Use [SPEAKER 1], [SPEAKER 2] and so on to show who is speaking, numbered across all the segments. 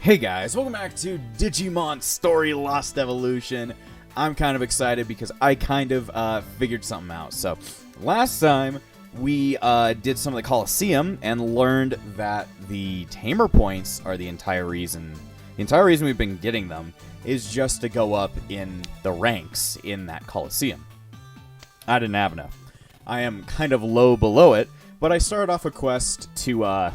[SPEAKER 1] Hey guys, welcome back to Digimon Story Lost Evolution. I'm kind of excited because I kind of figured something out. So, last time we did some of the Coliseum and learned that the Tamer points are the entire reason. The entire reason we've been getting them is just to go up in the ranks in that Coliseum. I didn't have enough. I am kind of low below it, but I started off a quest to,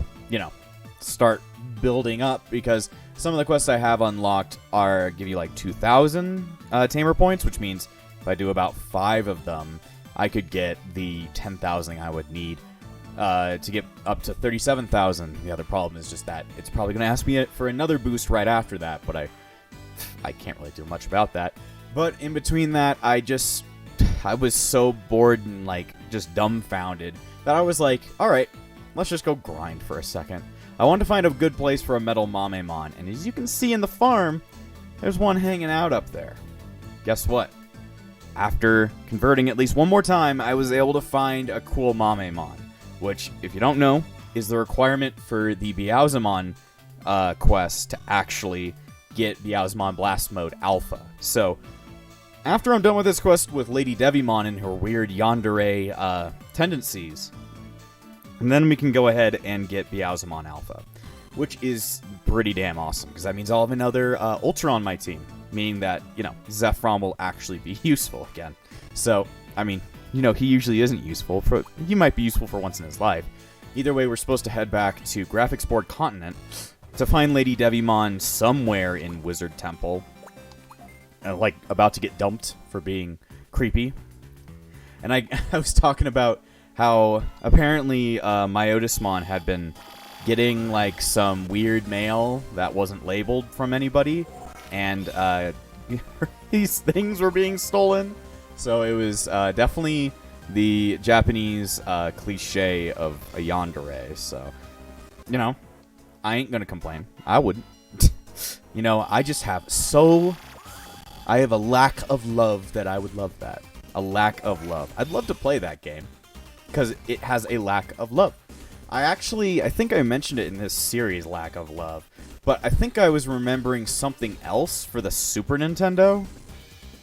[SPEAKER 1] start building up because some of the quests I have unlocked give you like 2,000 Tamer points, which means if I do about 5 of them, I could get the 10,000 I would need to get up to 37,000. The other problem is just that it's probably going to ask me for another boost right after that, but I can't really do much about that. But in between that, I was so bored and just dumbfounded that I was like, alright, let's just go grind for a second. I wanted to find a good place for a metal Mamemon, and as you can see in the farm, there's one hanging out up there. Guess what? After converting at least one more time, I was able to find a cool Mamemon, which, if you don't know, is the requirement for the Beelzemon quest to actually get Beelzemon Blast Mode Alpha. So, after I'm done with this quest with Lady Devimon and her weird yandere tendencies, and then we can go ahead and get Beelzemon Alpha, which is pretty damn awesome, because that means I'll have another Ultra on my team, meaning that, Zephron will actually be useful again. So, he usually isn't useful. He might be useful for once in his life. Either way, we're supposed to head back to Graphics Board Continent to find Lady Devimon somewhere in Wizard Temple, about to get dumped for being creepy. And I was talking about how apparently Myotismon had been getting some weird mail that wasn't labeled from anybody, and these things were being stolen. So it was definitely the Japanese cliche of a yandere. So, I ain't gonna complain. I wouldn't. I have a lack of love that I would love that. A lack of love. I'd love to play that game, because it has a lack of love. I think I mentioned it in this series, lack of love, but I think I was remembering something else for the Super Nintendo.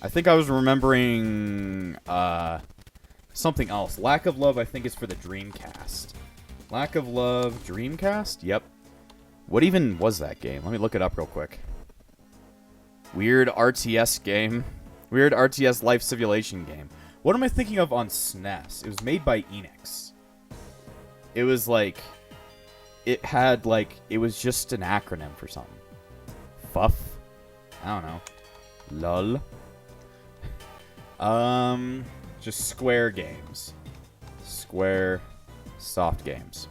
[SPEAKER 1] I think I was remembering something else. Lack of love, I think, is for the Dreamcast. Lack of love, Dreamcast? Yep. What even was that game? Let me look it up real quick. Weird RTS game. Weird RTS life simulation game. What am I thinking of on SNES? It was made by Enix. It was it was just an acronym for something. Fuff? I don't know. Lol. Just Square Games. Square Soft Games.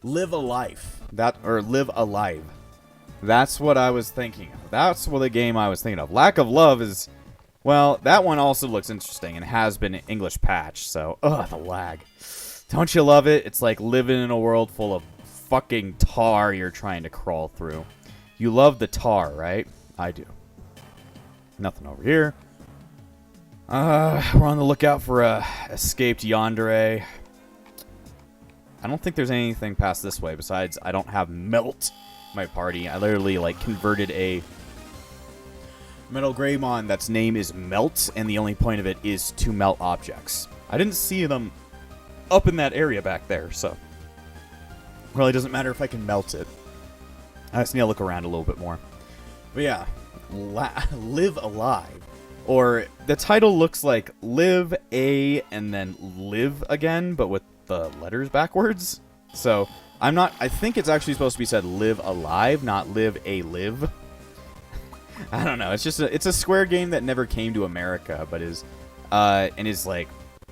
[SPEAKER 1] Live a Life. Live Alive. That's what I was thinking of. That's what the game I was thinking of. Lack of Love is... Well, that one also looks interesting and has been an English patch, so... Ugh, the lag. Don't you love it? It's like living in a world full of fucking tar you're trying to crawl through. You love the tar, right? I do. Nothing over here. We're on the lookout for a escaped yandere. I don't think there's anything past this way besides I don't have Melt my party. I literally converted a Metal Greymon that's name is Melt, and the only point of it is to melt objects. I didn't see them up in that area back there, so it really doesn't matter if I can melt it. I just need to look around a little bit more. But yeah, Live Alive. Or the title looks like Live A and then Live Again, but with the letters backwards. So I think it's actually supposed to be said Live Alive, not Live A Live. I don't know. It's just it's a Square game that never came to America, but is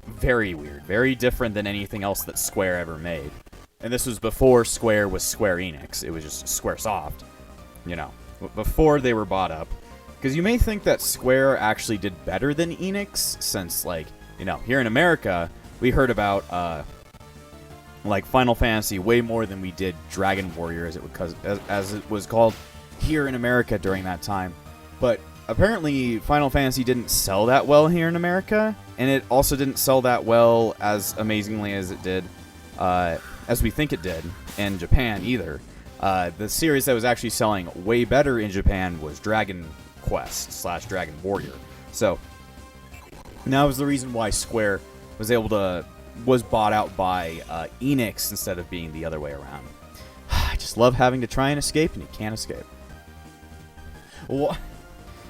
[SPEAKER 1] very weird, very different than anything else that Square ever made. And this was before Square was Square Enix. It was just Squaresoft, before they were bought up. Because you may think that Square actually did better than Enix, since here in America we heard about Final Fantasy way more than we did Dragon Warrior, as it was called here in America during that time. But apparently Final Fantasy didn't sell that well here in America, and it also didn't sell that well as amazingly as it did, as we think it did, in Japan either. The series that was actually selling way better in Japan was Dragon Quest / Dragon Warrior. So, that was the reason why Square was bought out by Enix instead of being the other way around. I just love having to try and escape, and you can't escape. Well,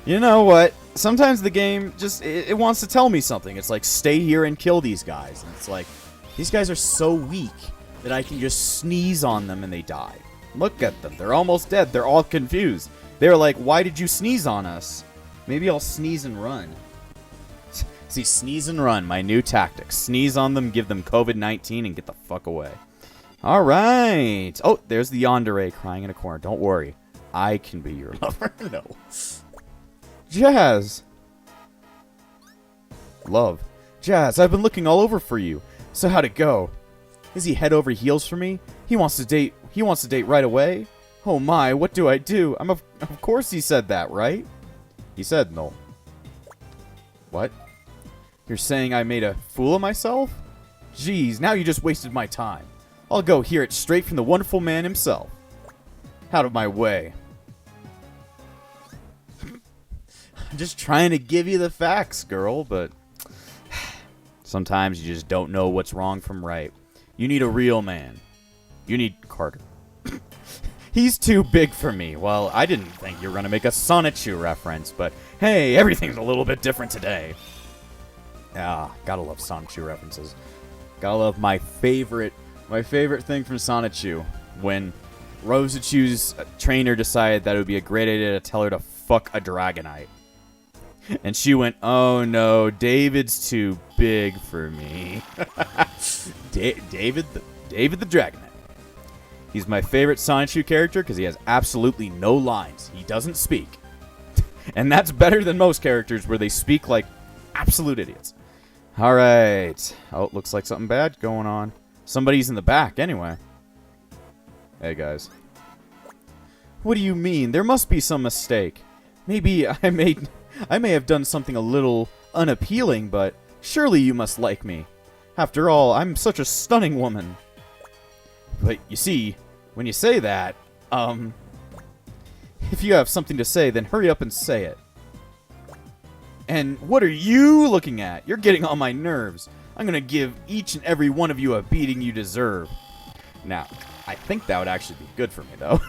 [SPEAKER 1] you know what? Sometimes the game just, it wants to tell me something. It's like, stay here and kill these guys. And it's like, these guys are so weak that I can just sneeze on them and they die. Look at them. They're almost dead. They're all confused. They're like, why did you sneeze on us? Maybe I'll sneeze and run. See, sneeze and run, my new tactic. Sneeze on them, give them COVID-19, and get the fuck away. All right. Oh, there's the yandere crying in a corner. Don't worry. I can be your lover. No. Jazz. Love. Jazz, I've been looking all over for you. So how'd it go? Is he head over heels for me? He wants to date right away? Oh my, what do I do? Of course he said that, right? He said no. What? You're saying I made a fool of myself? Jeez, now you just wasted my time. I'll go hear it straight from the wonderful man himself. Out of my way. I'm just trying to give you the facts, girl, but sometimes you just don't know what's wrong from right. You need a real man. You need Carter. He's too big for me. Well, I didn't think you were going to make a Sonichu reference, but hey, everything's a little bit different today. Ah, gotta love Sonichu references. Gotta love my favorite thing from Sonichu, when Rosachu's trainer decided that it would be a great idea to tell her to fuck a Dragonite. And she went, oh no, David's too big for me. David the Dragonite. He's my favorite Sonichu character because he has absolutely no lines. He doesn't speak. And that's better than most characters where they speak like absolute idiots. Alright. Oh, looks like something bad going on. Somebody's in the back anyway. Hey guys. What do you mean? There must be some mistake. Maybe I may have done something a little unappealing, but surely you must like me. After all, I'm such a stunning woman. But you see, when you say that, if you have something to say, then hurry up and say it. And what are you looking at? You're getting on my nerves. I'm gonna give each and every one of you a beating you deserve. Now, I think that would actually be good for me, though.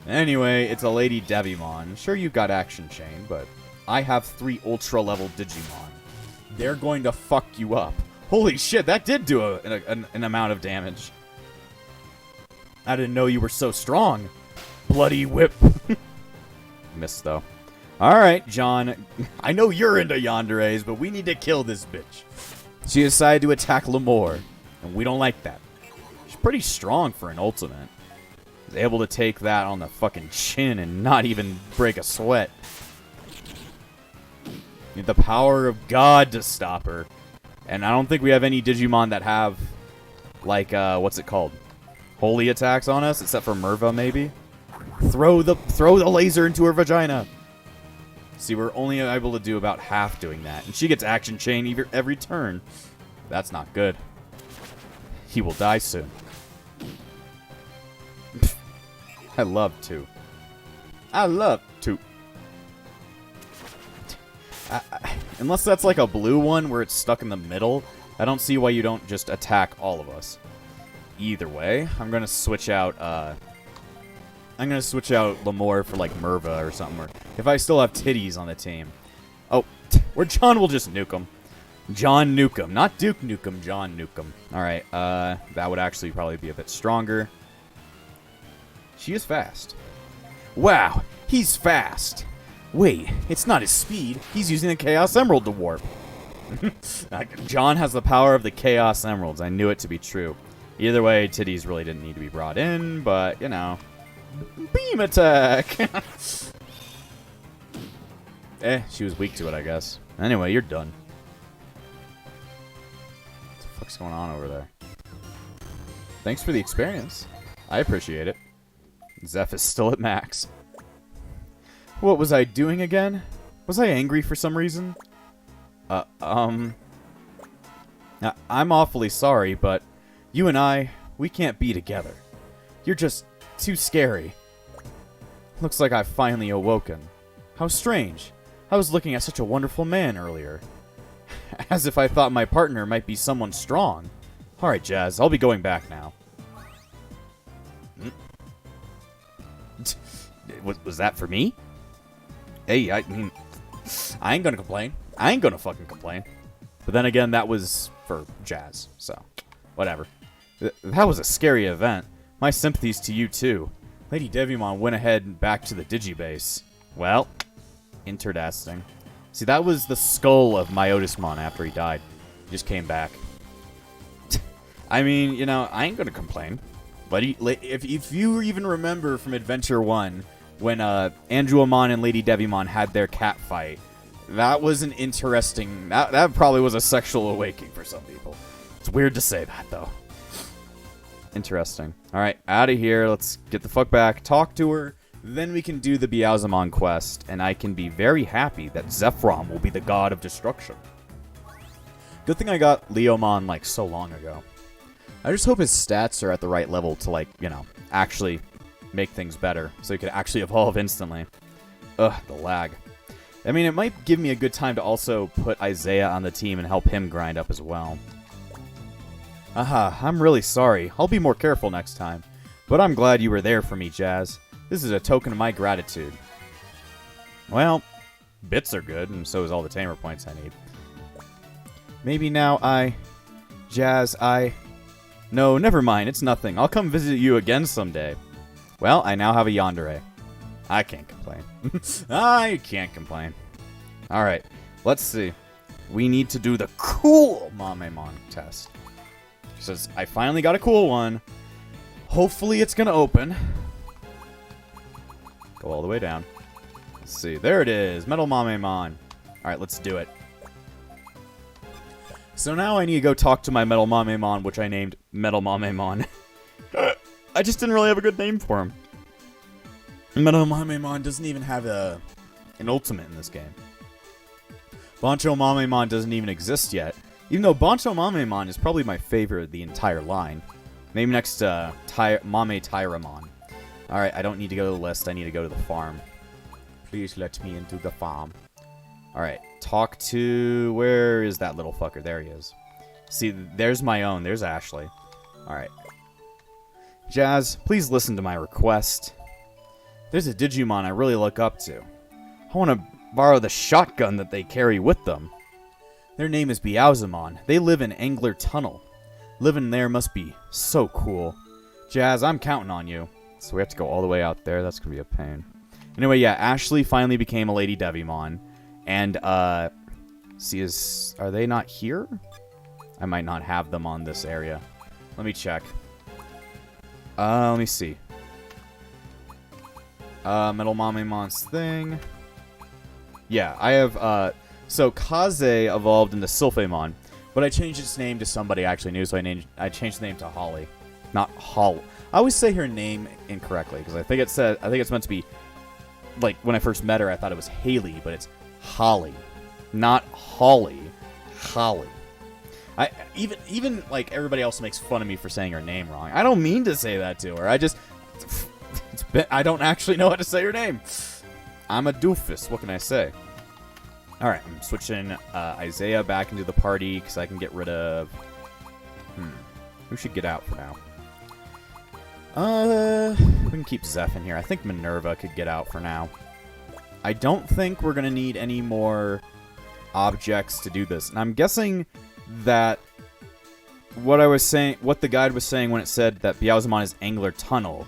[SPEAKER 1] Anyway, it's a Lady Devimon. Sure, you've got Action Chain, but I have 3 Ultra-level Digimon. They're going to fuck you up. Holy shit, that did do an amount of damage. I didn't know you were so strong. Bloody whip. Missed, though. Alright, John. I know you're into yanderes, but we need to kill this bitch. She decided to attack Lemore, and we don't like that. She's pretty strong for an ultimate. She's able to take that on the fucking chin and not even break a sweat. Need the power of God to stop her. And I don't think we have any Digimon that have, like, what's it called? Holy attacks on us, except for Merva, maybe? Throw the laser into her vagina. See, we're only able to do about half doing that. And she gets Action Chain every turn. That's not good. He will die soon. I love to. I love to. Unless that's like a blue one where it's stuck in the middle, I don't see why you don't just attack all of us. Either way, I'm gonna switch out Lemore for like Merva or something. Or if I still have titties on the team. Oh, or John will just nuke him. John Nukem, not Duke Nukem, John Nukem. Alright, that would actually probably be a bit stronger. She is fast. Wow, he's fast. Wait, it's not his speed. He's using the Chaos Emerald to warp. John has the power of the Chaos Emeralds. I knew it to be true. Either way, titties really didn't need to be brought in, but, you know. Beam attack! She was weak to it, I guess. Anyway, you're done. What the fuck's going on over there? Thanks for the experience. I appreciate it. Zeph is still at max. What was I doing again? Was I angry for some reason? I'm awfully sorry, but you and I, we can't be together. You're just too scary. Looks like I've finally awoken. How strange. I was looking at such a wonderful man earlier. As if I thought my partner might be someone strong. Alright, Jazz, I'll be going back now. Was that for me? Hey, I mean, I ain't gonna complain. I ain't gonna fucking complain. But then again, that was for Jazz, so whatever. That was a scary event. My sympathies to you, too. Lady Devimon went ahead and back to the Digibase. Well, interesting. See, that was the skull of Myotismon after he died. He just came back. I mean, you know, I ain't gonna complain. But if you even remember from Adventure 1, when Anduamon and Lady Devimon had their cat fight, that was an interesting... That probably was a sexual awakening for some people. It's weird to say that, though. Interesting. Alright, out of here. Let's get the fuck back. Talk to her. Then we can do the Beelzemon quest, and I can be very happy that Zephram will be the god of destruction. Good thing I got Leomon, like, so long ago. I just hope his stats are at the right level to, like, you know, actually make things better, so he could actually evolve instantly. Ugh, the lag. I mean, it might give me a good time to also put Isaiah on the team and help him grind up as well. Aha, I'm really sorry. I'll be more careful next time. But I'm glad you were there for me, Jazz. This is a token of my gratitude. Well, bits are good, and so is all the tamer points I need. Maybe now Jazz, No, never mind, it's nothing. I'll come visit you again someday. Well, I now have a yandere. I can't complain. I can't complain. Alright, let's see. We need to do the cool Mamemon test. Says, I finally got a cool one. Hopefully it's gonna open. Go all the way down. Let's see. There it is. Metal Mamemon. Alright, let's do it. So now I need to go talk to my Metal Mamemon, which I named Metal Mamemon. I just didn't really have a good name for him. Metal Mamemon doesn't even have an ultimate in this game. Bancho Mamemon doesn't even exist yet. Even though Bancho Mamemon is probably my favorite of the entire line. Maybe next to Mame Tyramon. Alright, I don't need to go to the list. I need to go to the farm. Please let me into the farm. Alright, talk to... Where is that little fucker? There he is. See, there's my own. There's Ashley. Alright. Jazz, please listen to my request. There's a Digimon I really look up to. I want to borrow the shotgun that they carry with them. Their name is Beelzemon. They live in Angler Tunnel. Living there must be so cool. Jazz, I'm counting on you. So we have to go all the way out there. That's going to be a pain. Anyway, yeah, Ashley finally became a Lady Devimon. And, see, are they not here? I might not have them on this area. Let me check. Let me see. Metal Mamemon's thing. Yeah, I have, so Kaze evolved into Sylphamon, but I changed its name to somebody I actually knew, so I changed the name to Holly. Not Holly. I always say her name incorrectly, because I think it's meant to be, like, when I first met her, I thought it was Haley, but it's Holly. Not Holly. Holly. Even like, everybody else makes fun of me for saying her name wrong. I don't mean to say that to her. I don't actually know how to say her name. I'm a doofus. What can I say? Alright, I'm switching Isaiah back into the party because I can get rid of... Who should get out for now? We can keep Zeph in here. I think Minerva could get out for now. I don't think we're going to need any more objects to do this. And I'm guessing that what the guide was saying when it said that Beelzemon is Angler Tunnel,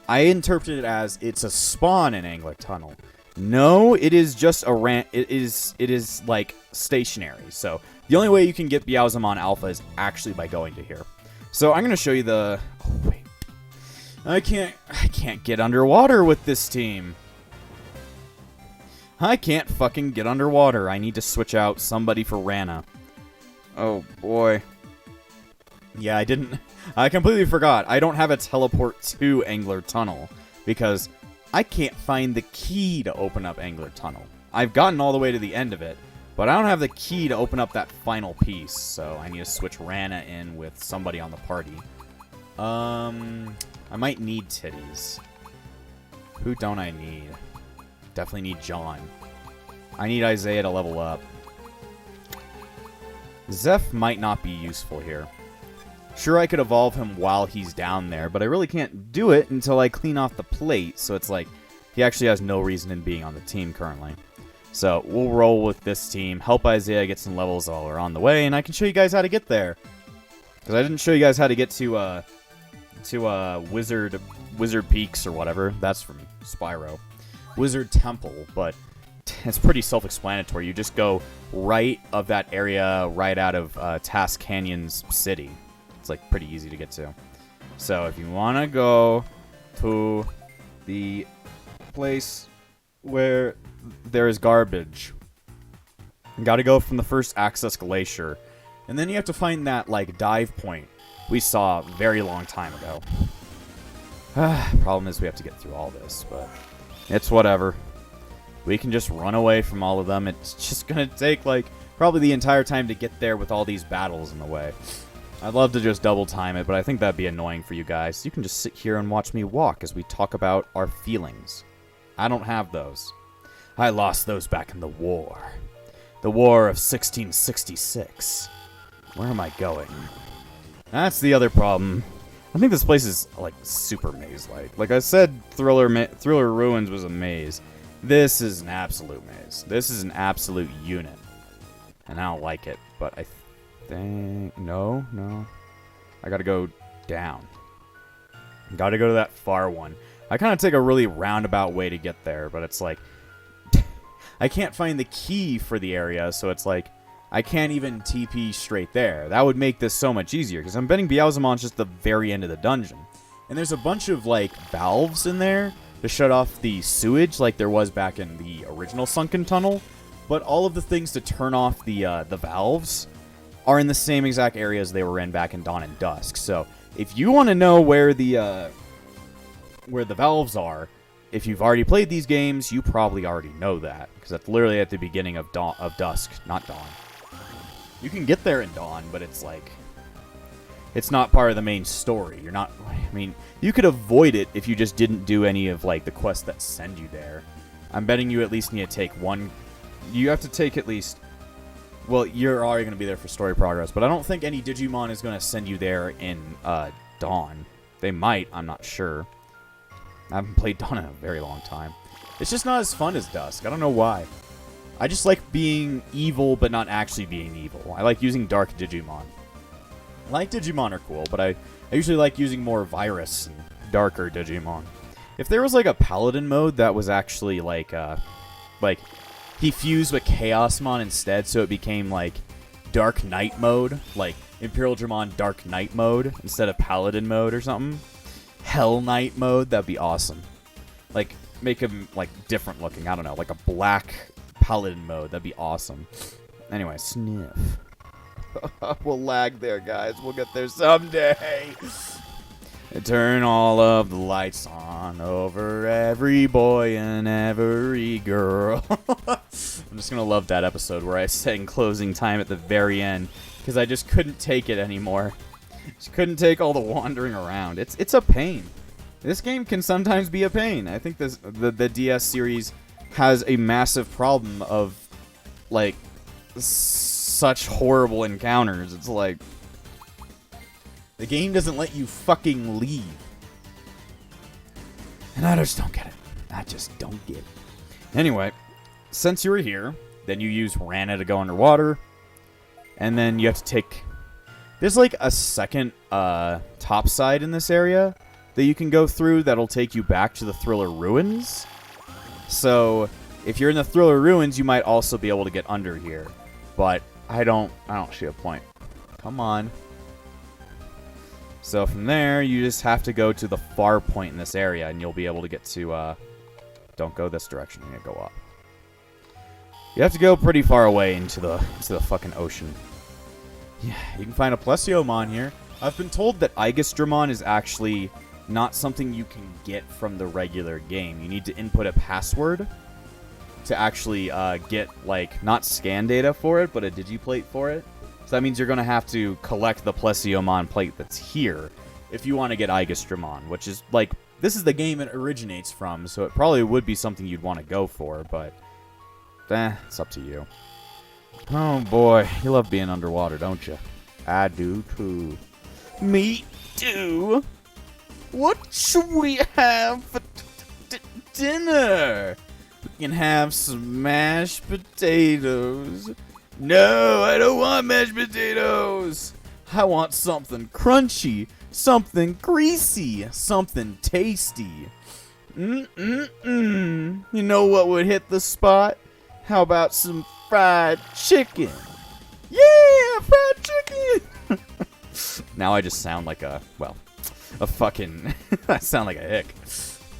[SPEAKER 1] I interpreted it as it's a spawn in Angler Tunnel. No, it is just a it is like stationary. So the only way you can get Beelzemon Alpha is actually by going to here. So I'm gonna show you the. Oh wait, I can't get underwater with this team. I can't fucking get underwater. I need to switch out somebody for Rana. Oh boy. Yeah, I completely forgot. I don't have a teleport to Angler Tunnel because I can't find the key to open up Angler Tunnel. I've gotten all the way to the end of it, but I don't have the key to open up that final piece, so I need to switch Rana in with somebody on the party. I I might need titties. Who don't I need? Definitely need John. I need Isaiah to level up. Zeph might not be useful here. Sure, I could evolve him while he's down there, but I really can't do it until I clean off the plate, so it's like he actually has no reason in being on the team currently. So we'll roll with this team, help Isaiah get some levels while we're on the way, and I can show you guys how to get there. Because I didn't show you guys how to get to Wizard Peaks or whatever. That's from Spyro. Wizard Temple, but it's pretty self-explanatory. You just go right of that area, right out of Task Canyon's city. It's like pretty easy to get to. So if you want to go to the place where there is garbage, you got to go from the first access glacier, and then you have to find that like dive point we saw a very long time ago. Problem is we have to get through all this, but it's whatever. We can just run away from all of them. It's just gonna take like probably the entire time to get there with all these battles in the way. I'd love to just double time it, but I think that'd be annoying for you guys. You can just sit here and watch me walk as we talk about our feelings. I don't have those. I lost those back in the war. The War of 1666. Where am I going? That's the other problem. I think this place is like super maze-like. Like I said, Thriller Ruins was a maze. This is an absolute maze. This is an absolute unit. And I don't like it, but I think... No. I gotta go down. Gotta go to that far one. I kind of take a really roundabout way to get there, but it's like... I can't find the key for the area, so it's like... I can't even TP straight there. That would make this so much easier, because I'm betting Beelzemon's just the very end of the dungeon. And there's a bunch of, like, valves in there to shut off the sewage like there was back in the original sunken tunnel. But all of the things to turn off the valves are in the same exact areas they were in back in Dawn and Dusk. So if you want to know where the valves are, if you've already played these games, you probably already know that, because that's literally at the beginning of Dusk, not Dawn. You can get there in Dawn, but it's like... It's not part of the main story. You're not... I mean, you could avoid it if you just didn't do any of, like, the quests that send you there. I'm betting you at least need to take one... You have to take at least... Well, you're already going to be there for story progress, but I don't think any Digimon is going to send you there in Dawn. They might, I'm not sure. I haven't played Dawn in a very long time. It's just not as fun as Dusk. I don't know why. I just like being evil, but not actually being evil. I like using dark Digimon. Light Digimon are cool, but I usually like using more virus and darker Digimon. If there was like a Paladin mode that was actually like he fused with Chaosmon instead, so it became like Dark Knight mode, like Imperial Dramon Dark Knight mode instead of Paladin mode or something. Hell Knight mode, that'd be awesome. Like make him like different looking. I don't know, like a black Paladin mode. That'd be awesome. Anyway, sniff. We'll lag there, guys. We'll get there someday. And turn all of the lights on over every boy and every girl. I'm just gonna love that episode where I sang closing time at the very end because I just couldn't take it anymore. Just couldn't take all the wandering around. It's a pain. This game can sometimes be a pain. I think the DS series has a massive problem of like such horrible encounters. It's like the game doesn't let you fucking leave. And I just don't get it. I just don't get it. Anyway, since you were here, then you use Rana to go underwater. And then you have to take... There's like a second top side in this area that you can go through that'll take you back to the Thriller Ruins. So if you're in the Thriller Ruins, you might also be able to get under here. But I don't see a point. Come on. So from there, you just have to go to the far point in this area, and you'll be able to get to... Don't go this direction. You need to go up. You have to go pretty far away into the fucking ocean. Yeah, you can find a Plesiomon here. I've been told that Aegistramon is actually not something you can get from the regular game. You need to input a password to actually get, like, not scan data for it, but a digiplate for it. So that means you're going to have to collect the Plesiomon plate that's here if you want to get Aigastramon, which is, like, this is the game it originates from, so it probably would be something you'd want to go for, but, it's up to you. Oh, boy, you love being underwater, don't you? I do, too. Me, too. What should we have for dinner? We can have some mashed potatoes. No, I don't want mashed potatoes. I want something crunchy, something greasy, something tasty. You know what would hit the spot? How about some fried chicken? Yeah, fried chicken! Now I just sound like a fucking... I sound like a hick.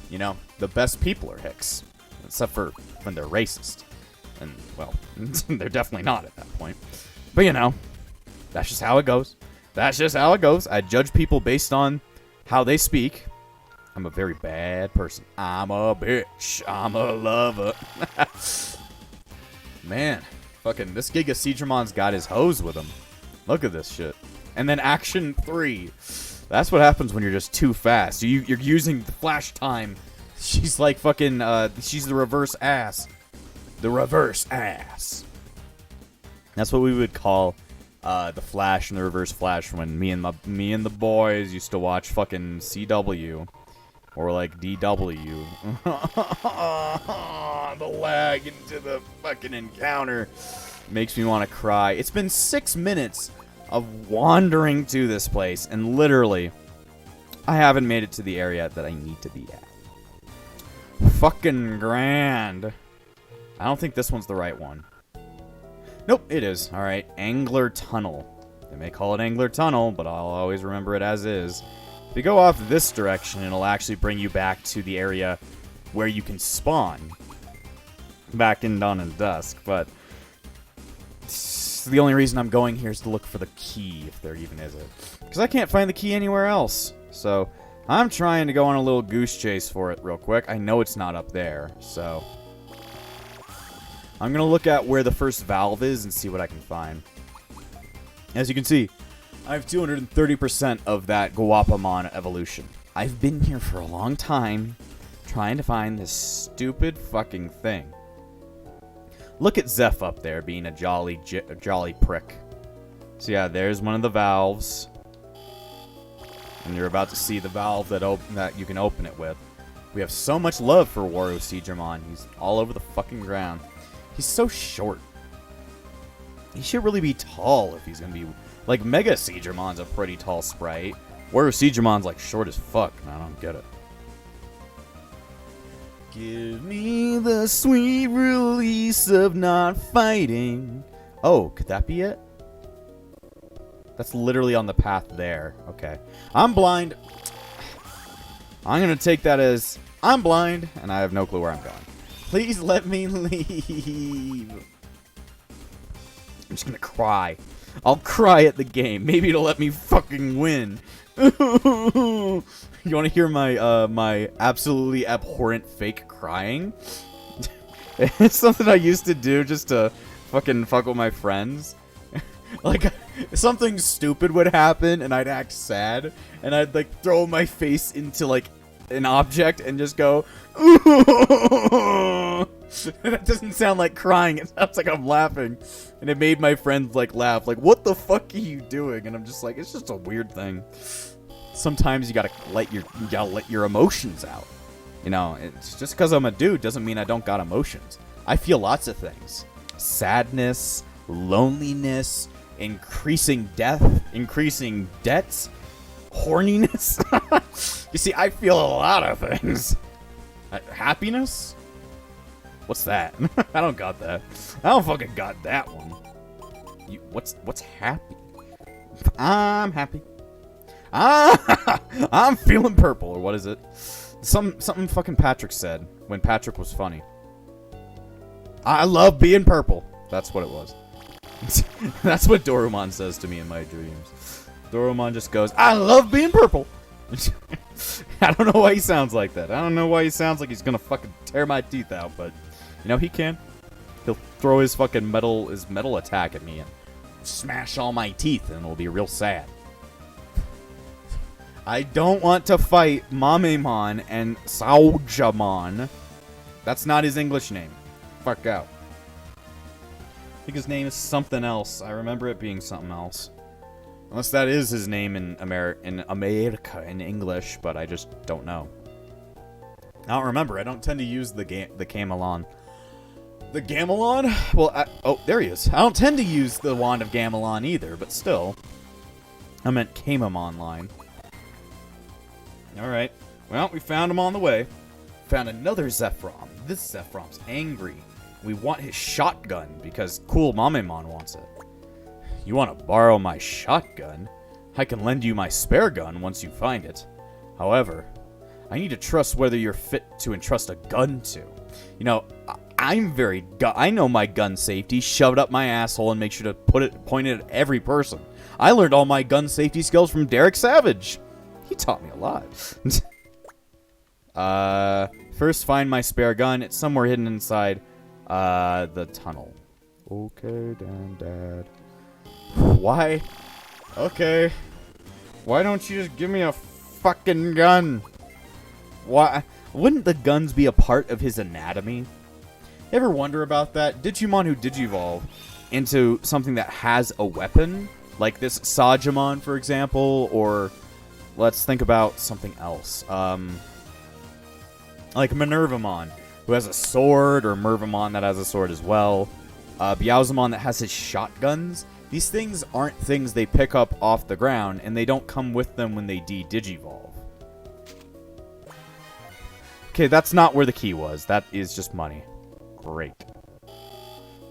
[SPEAKER 1] You know, the best people are hicks. Except for when they're racist. And, well, they're definitely not at that point. But, you know, that's just how it goes. That's just how it goes. I judge people based on how they speak. I'm a very bad person. I'm a bitch. I'm a lover. Man, fucking this Giga Seadramon's got his hose with him. Look at this shit. And then Action 3. That's what happens when you're just too fast. You're using the flash time. She's like fucking, she's the reverse ass. The reverse ass. That's what we would call the Flash and the Reverse Flash when me and the boys used to watch fucking CW or like DW. The lag into the fucking encounter makes me want to cry. It's been 6 minutes of wandering to this place, and literally, I haven't made it to the area that I need to be at. Fucking grand. I don't think this one's the right one. Nope, it is. Alright, Angler Tunnel. They may call it Angler Tunnel, but I'll always remember it as is. If you go off this direction, it'll actually bring you back to the area where you can spawn. Back in Dawn and Dusk, but the only reason I'm going here is to look for the key, if there even is it. Because I can't find the key anywhere else. So, I'm trying to go on a little goose chase for it real quick. I know it's not up there, so I'm going to look at where the first valve is and see what I can find. As you can see, I have 230% of that Guapamon evolution. I've been here for a long time trying to find this stupid fucking thing. Look at Zeph up there being a jolly prick. So yeah, there's one of the valves. And you're about to see the valve that you can open it with. We have so much love for Wario Seadramon. He's all over the fucking ground. He's so short. He should really be tall if he's gonna be... Like, Mega Seadramon's a pretty tall sprite. Wario Seadramon's like short as fuck, and I don't get it. Give me the sweet release of not fighting. Oh, could that be it? That's literally on the path there. Okay. I'm blind. I'm going to take that as I'm blind, and I have no clue where I'm going. Please let me leave. I'm just going to cry. I'll cry at the game. Maybe it'll let me fucking win. You want to hear my my absolutely abhorrent fake crying? It's something I used to do just to fucking fuck with my friends. Like, something stupid would happen and I'd act sad and I'd like throw my face into like an object and just go and that doesn't sound like crying, it sounds like I'm laughing. And it made my friends like laugh, like, what the fuck are you doing? And I'm just like, it's just a weird thing. Sometimes you gotta let your emotions out. You know, it's just because I'm a dude doesn't mean I don't got emotions. I feel lots of things. Sadness, loneliness, increasing death, increasing debts, horniness. You see, I feel a lot of things. Happiness? What's that? I don't got that. I don't fucking got that one. What's happy? I'm happy. I'm feeling purple, or what is it? Something fucking Patrick said when Patrick was funny. I love being purple. That's what it was. That's what Dorumon says to me in my dreams. Dorumon just goes, I love being purple. I don't know why he sounds like that. I don't know why he sounds like he's gonna fucking tear my teeth out, but you know, he can. He'll throw his fucking metal attack at me and smash all my teeth, and it'll be real sad. I don't want to fight Mamemon and Saojamon. That's not his English name. Fuck out. I think his name is something else. I remember it being something else. Unless that is his name in America in English, but I just don't know. I don't remember. I don't tend to use the Camelon. The Gamelon? Well, oh, there he is. I don't tend to use the Wand of Gamelon either, but still. I meant Kamemon line. Alright. Well, we found him on the way. Found another Zephrom. This Zephram's angry. We want his shotgun, because cool Mamemon wants it. You want to borrow my shotgun? I can lend you my spare gun once you find it. However, I need to trust whether you're fit to entrust a gun to. You know, I know my gun safety. Shove it up my asshole and make sure to point it at every person. I learned all my gun safety skills from Derek Savage. He taught me a lot. First find my spare gun. It's somewhere hidden inside the tunnel. Okay, Dad. Why? Okay. Why don't you just give me a fucking gun? Why? Wouldn't the guns be a part of his anatomy? Ever wonder about that? Digimon who digivolve into something that has a weapon, like this Sajamon, for example, or let's think about something else. Like Minervamon, who has a sword, or Mervamon that has a sword as well. Beelzemon that has his shotguns. These things aren't things they pick up off the ground, and they don't come with them when they de-digivolve. Okay, that's not where the key was. That is just money. Great.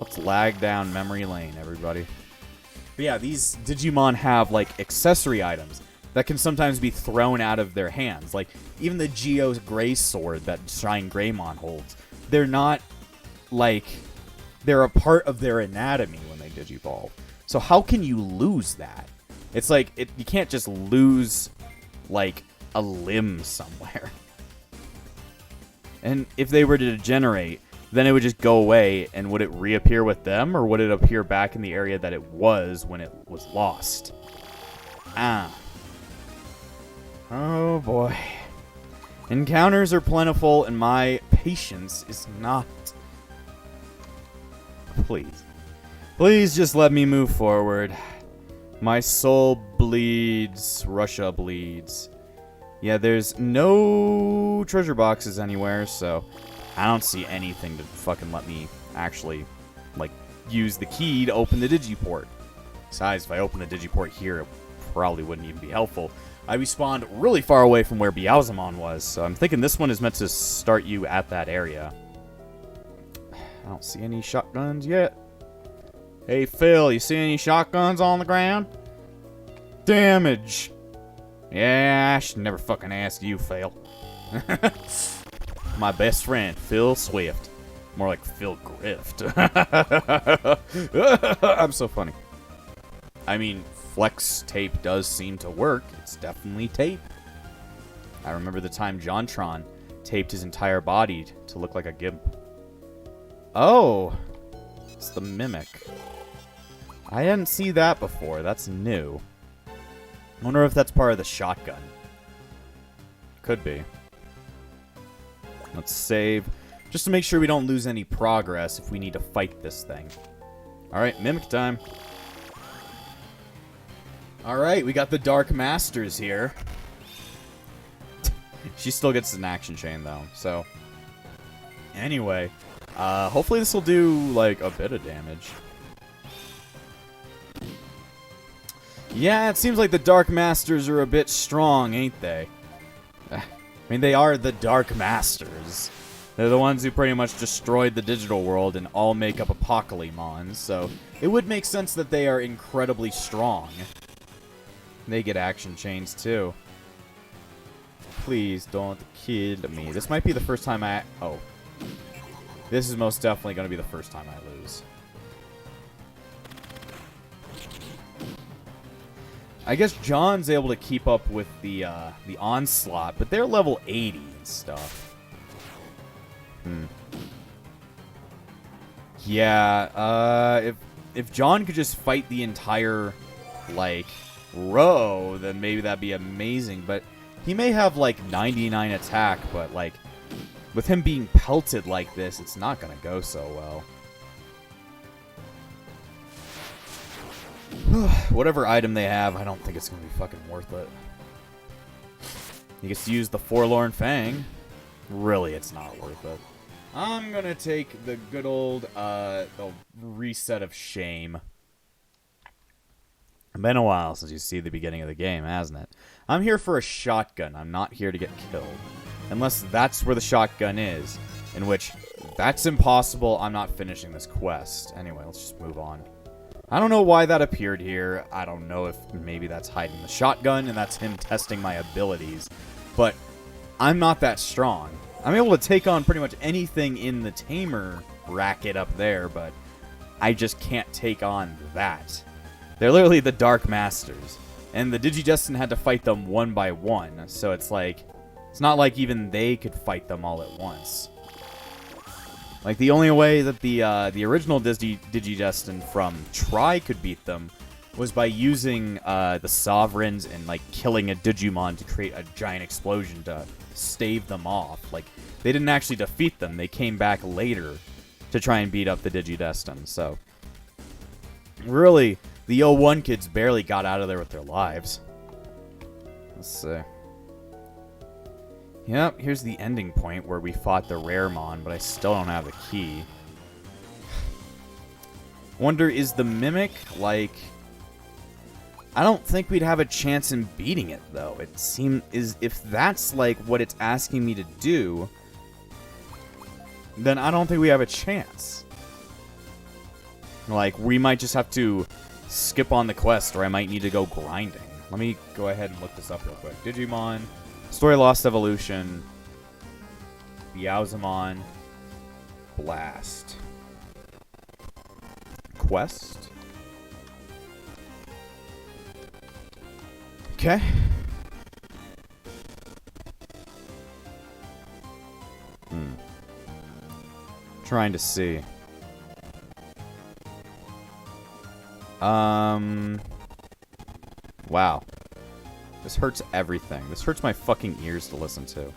[SPEAKER 1] Let's lag down memory lane, everybody. But yeah, these Digimon have, like, accessory items that can sometimes be thrown out of their hands. Like, even the Geo's Gray Sword that Shine Greymon holds. They're not, like... They're a part of their anatomy when they digivolve. So how can you lose that? It's like, you can't just lose, like, a limb somewhere. And if they were to degenerate, then it would just go away, and would it reappear with them, or would it appear back in the area that it was when it was lost? Ah. Oh boy. Encounters are plentiful, and my patience is not. Please. Please just let me move forward. My soul bleeds. Russia bleeds. Yeah, there's no treasure boxes anywhere, so I don't see anything to fucking let me actually, like, use the key to open the digiport. Besides, if I open a digiport here, it probably wouldn't even be helpful. I respawned really far away from where Beelzemon was, so I'm thinking this one is meant to start you at that area. I don't see any shotguns yet. Hey, Phil, you see any shotguns on the ground? Damage. Yeah, I should never fucking ask you, Phil. My best friend, Phil Swift. More like Phil Grift. I'm so funny. I mean, flex tape does seem to work. It's definitely tape. I remember the time JonTron taped his entire body to look like a gimp. Oh, it's the Mimic. I didn't see that before. That's new. I wonder if that's part of the shotgun. Could be. Let's save. Just to make sure we don't lose any progress if we need to fight this thing. Alright, Mimic time. Alright, we got the Dark Masters here. She still gets an action chain, though. So, anyway. Hopefully this will do, like, a bit of damage. Yeah, it seems like the Dark Masters are a bit strong, ain't they? I mean, they are the Dark Masters. They're the ones who pretty much destroyed the digital world and all make up Apocalypse, so it would make sense that they are incredibly strong. They get action chains, too. Please don't kill me. This might be the first time Oh. This is most definitely going to be the first time I lose. I guess John's able to keep up with the Onslaught, but they're level 80 and stuff. Yeah, if John could just fight the entire, like, row, then maybe that'd be amazing. But he may have, like, 99 attack, but, like, with him being pelted like this, it's not gonna go so well. Whatever item they have, I don't think it's gonna be fucking worth it. He gets to use the Forlorn Fang. Really, it's not worth it. I'm gonna take the good old the reset of shame. Been a while since you see the beginning of the game, hasn't it? I'm here for a shotgun. I'm not here to get killed. Unless that's where the shotgun is. In which, that's impossible. I'm not finishing this quest. Anyway, let's just move on. I don't know why that appeared here. I don't know if maybe that's hiding the shotgun and that's him testing my abilities. But I'm not that strong. I'm able to take on pretty much anything in the tamer bracket up there, but I just can't take on that. They're literally the Dark Masters. And the Digidestin had to fight them one by one, so it's like, it's not like even they could fight them all at once. Like, the only way that the original Digidestin from Tri could beat them was by using the Sovereigns and, like, killing a Digimon to create a giant explosion to stave them off. Like, they didn't actually defeat them. They came back later to try and beat up the Digidestin. So, really, the 01 kids barely got out of there with their lives. Let's see. Yep, here's the ending point where we fought the Raremon, but I still don't have the key. Wonder, is the Mimic, like... I don't think we'd have a chance in beating it, though. It seems... if that's, like, what it's asking me to do, then I don't think we have a chance. Like, we might just have to skip on the quest, or I might need to go grinding. Let me go ahead and look this up real quick. Digimon Story Lost Evolution, Beelzemon Blast Quest. Okay. Trying to see. Wow. This hurts everything. This hurts my fucking ears to listen to.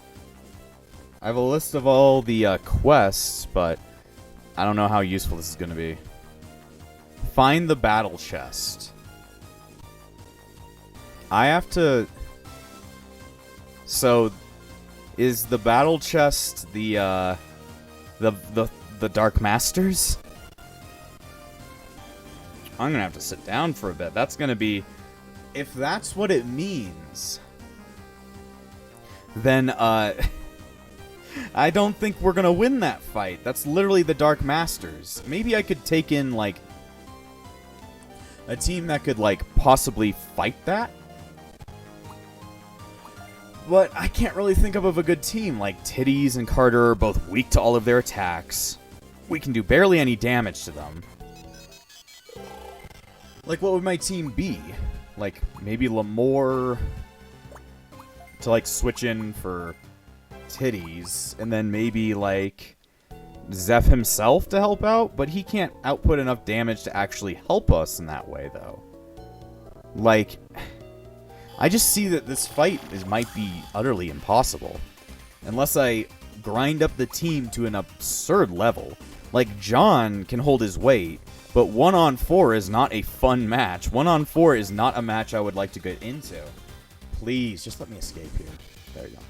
[SPEAKER 1] I have a list of all the quests, but I don't know how useful this is going to be. Find the battle chest. I have to... So, is the battle chest the Dark Masters? I'm gonna have to sit down for a bit. That's gonna be... If that's what it means, then, I don't think we're gonna win that fight. That's literally the Dark Masters. Maybe I could take in, like, a team that could, like, possibly fight that? But I can't really think of a good team. Like, Titties and Carter are both weak to all of their attacks. We can do barely any damage to them. Like, what would my team be? Like, maybe Lamore to, like, switch in for Titties. And then maybe, like, Zeph himself to help out. But he can't output enough damage to actually help us in that way, though. Like... I just see that this fight might be utterly impossible. Unless I grind up the team to an absurd level. Like, John can hold his weight, but 1-on-4 is not a fun match. 1-on-4 is not a match I would like to get into. Please, just let me escape here. There you go.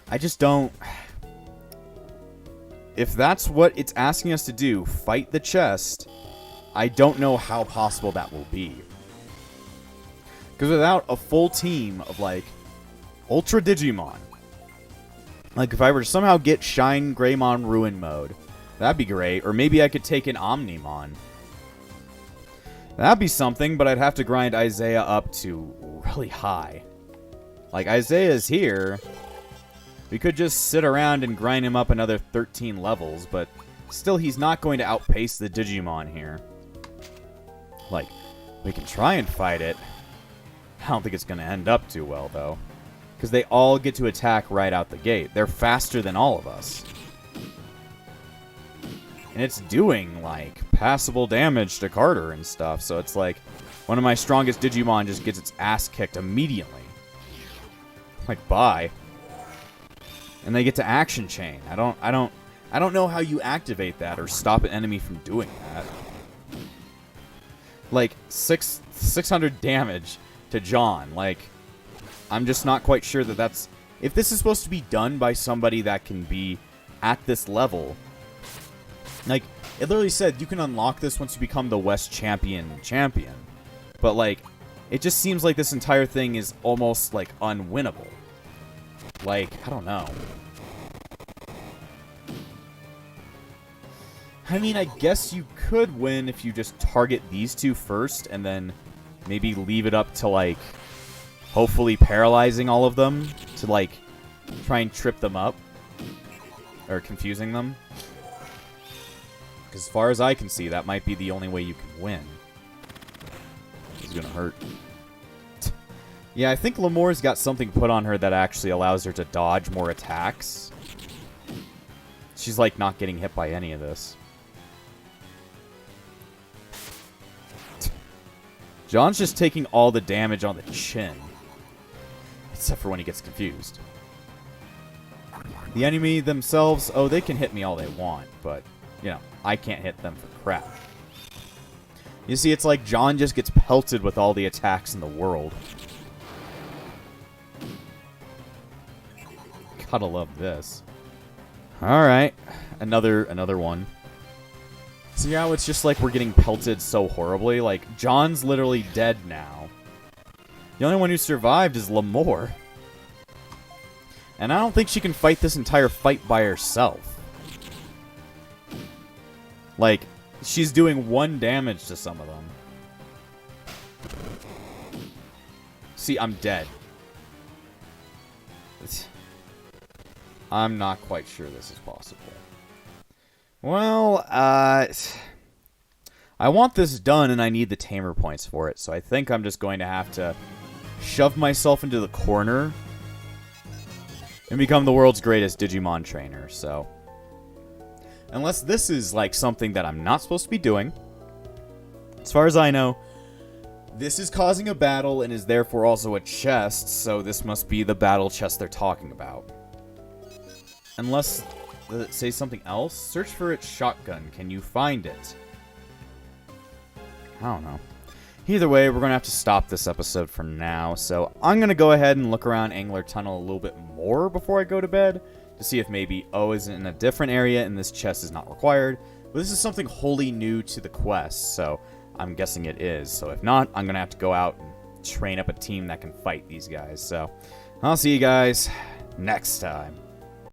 [SPEAKER 1] I just don't... If that's what it's asking us to do, fight the chest, I don't know how possible that will be. Because without a full team of, like, Ultra Digimon, like, if I were to somehow get Shine Greymon Ruin mode, that'd be great. Or maybe I could take an Omnimon. That'd be something, but I'd have to grind Isaiah up to really high. Like, Isaiah's here. We could just sit around and grind him up another 13 levels, but still he's not going to outpace the Digimon here. Like, we can try and fight it. I don't think it's going to end up too well, though. Because they all get to attack right out the gate. They're faster than all of us. And it's doing, like, passable damage to Carter and stuff. So it's like, One of my strongest Digimon just gets its ass kicked immediately. Like, bye. And they get to action chain. I don't know how you activate that or stop an enemy from doing that. Like, 600 damage to John. Like, I'm just not quite sure that that's... If this is supposed to be done by somebody that can be at this level... Like, it literally said you can unlock this once you become the West champion. But, like, it just seems like this entire thing is almost, like, unwinnable. Like, I don't know. I mean, I guess you could win if you just target these two first and then maybe leave it up to, like, hopefully paralyzing all of them to, like, try and trip them up. Or confusing them. Because as far as I can see, that might be the only way you can win. This is going to hurt. Yeah, I think Lamore's got something put on her that actually allows her to dodge more attacks. She's, like, not getting hit by any of this. John's just taking all the damage on the chin. Except for when he gets confused. The enemy themselves, oh, they can hit me all they want, but, you know, I can't hit them for crap. You see, it's like John just gets pelted with all the attacks in the world. Gotta love this. Alright, another one. See how it's just like we're getting pelted so horribly? Like, John's literally dead now. The only one who survived is Lamore. And I don't think she can fight this entire fight by herself. Like, she's doing 1 damage to some of them. See, I'm dead. I'm not quite sure this is possible. Well, I want this done, and I need the tamer points for it, so I think I'm just going to have to shove myself into the corner and become the world's greatest Digimon trainer, so... Unless this is, like, something that I'm not supposed to be doing. As far as I know, this is causing a battle and is therefore also a chest, so this must be the battle chest they're talking about. Unless... Does it say something else? Search for its shotgun. Can you find it? I don't know. Either way, we're going to have to stop this episode for now. So I'm going to go ahead and look around Angler Tunnel a little bit more before I go to bed. To see if maybe O is in a different area and this chest is not required. But this is something wholly new to the quest. So I'm guessing it is. So if not, I'm going to have to go out and train up a team that can fight these guys. So I'll see you guys next time.